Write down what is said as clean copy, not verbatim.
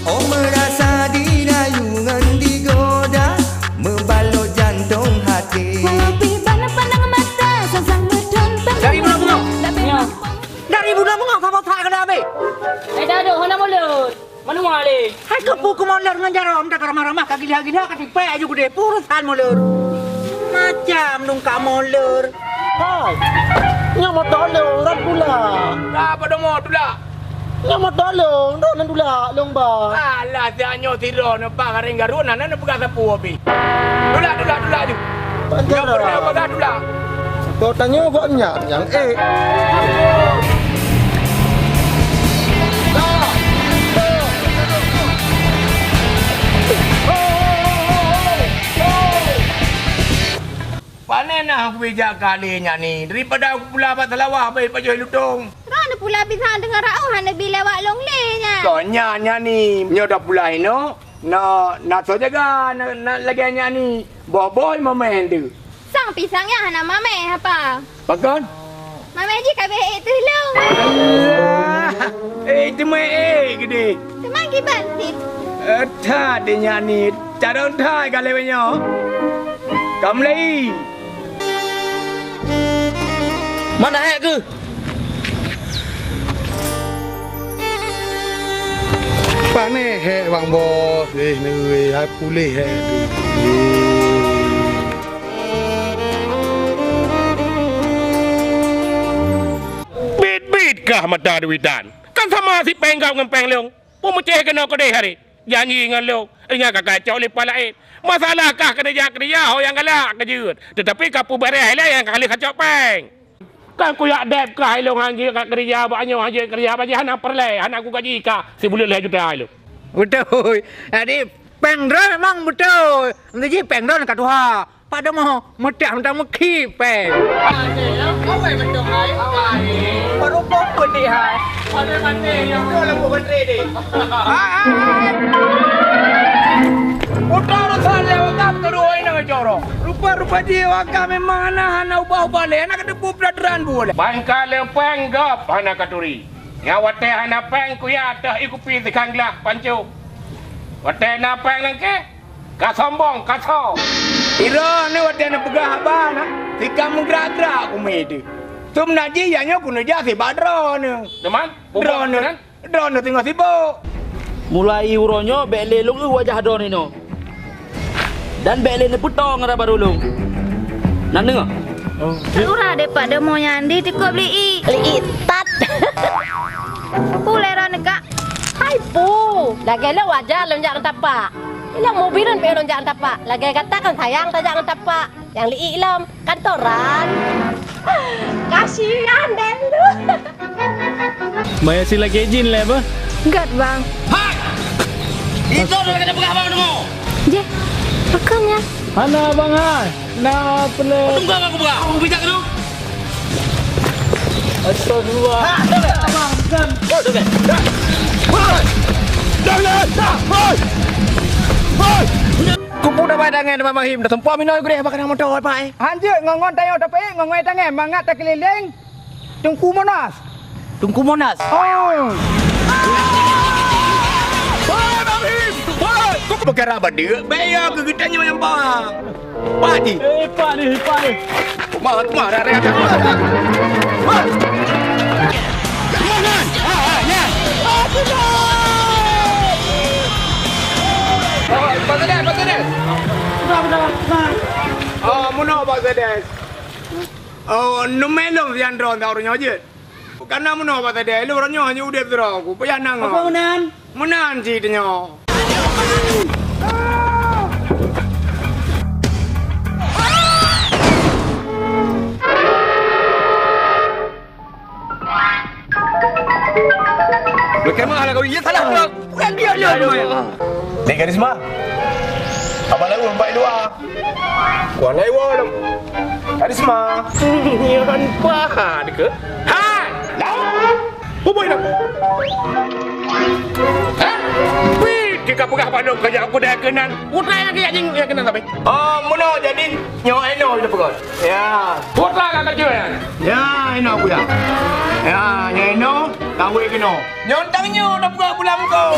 Oh merasa dirayungan digoda, membalot jantung hati. Wapi pandang mata, sang medon Dari ibu nak bengok. Ya. Dari ibu nak bengok sama tak kena habis. Dah ada hana mulut. Mana wale? Hai kepu ke molar dengan jarum tak ramah-ramah kaki gila kaki pe aja gede purusan molar. Macam dong kak molar. Hai. Yang mau tolong ran pula. Apa dah mau tu lah? Yang mau tolong ran pula long ba. Alah, sianyo tidur nampak hari garun nana nak pegang sapu api. Dula je. Yang pernah pegang dula. Kau tanya kok yang Panen nak aku bijak kalinya ni. Daripada aku pula apa telawah baik pakai lutung. Rana pula pisang dengan rauh hana bila wak long lenya. Soalnya ni nyoda pula ino. Na so jaga na lagi ni. Boy main tu. Sang pisangnya hana mame apa? Pakon? Mame je kabeh itu long. Itu gede. Teman kibantit. Tha dia ni. Cara thai kan lewenya. Kamlei. Mana hek ke? Pane he bang bos. Ni hai pulih he. Bit kah mata duitan? Kan sama si penggau dengan penglong. Pemecah kena kedai hari. Janji dengan lo. Ingat kakak cak oleh palain. Masalahkah kerja yang galak kejut. Tetapi kapu beres lah yang kali kacau peng. Kan ku yak dep kah ilong hangi kat kerja banyak haji kerja banyak anak perle anak aku gaji kah si boleh lah juta lo. Betul. Jadi pengdra memang betul. Nanti pengdra kat tuha. Pada mau medak minta meki peng. Apa yang betul hai? Baru pop ni hai. Ada mati yang tu lah bukan ni. Utara sana wakam terus ini ngejoro. Rupa dia wakam memang anak ubah-ubah le. Anak kedepu pelajaran boleh. Bangka lempeng gap anak katuri. Ngawate anak peng ku ya dah ikut pi tekan gelak pancu. Wate anak peng lengke. Ka sombong ka so. Ira ni wate nak pegah abah nak. Tikam menggerak-gerak aku mede. Tum naji yang nyo kuno jasi badro ni. Teman, Drone tengah sibuk. Mulai uronyo bele long wajah don ino. Dan bele ni putong ada baru long. Nak dengar? Lura daripada mau nyandi tiko beli tat. Pulera neka. Hai pu, lagi le wajar lo jangan tapak. Ilang mobilan pe lo jangan tapak. Lagi katakan sayang tak jangan tapak. Yang li ilam kantoran. Kasihan den lu. Maya sila kejin le ba? Enggak bang. Itu dah kena pegang abang demo. Je, makannya. Mana bang hai? Na pele. Tunggu aku pegang. Aku bijak tu. Astagfirullah. Ha, tu ke? Abang, kan. Tu ke? Kupu dah pada dengan Abang Mahim dah tempat minum gurih apa kena motor apa eh? Anjir ngongon tayo tapi ngongon tangan mangat tak keliling. Tungku monas. Tungku Monas. Oh. Kau perkara apa dia? Bayar ke kita nyawa yang bang. Pak ni. Pak ni. Mak dah raya. Pasal. Oh, mana pasal? Oh, numelong yang drone tahu orangnya aje. Karena mana pasal dia? Lu orangnya hanya udah terang. Aku payah nang. Apa menan? Menan sih dia. Bagaimana kau iya salah kau? Bukan dia lu. Ni karisma. Abang lalu baik doa. Kuan lai walam. Karisma. Yan pa ke? Hai. Buboy nak. Kita pegah panduk kerja aku dah kenal. Putra lagi anjing yang kenal tapi. Oh, mana jadi nyawa eno je pegot. Ya. Putra kan kerja ya. Ya, eno aku ya. Ya, eno, tahu keno. Nyontang nyo dah buka pulang kau.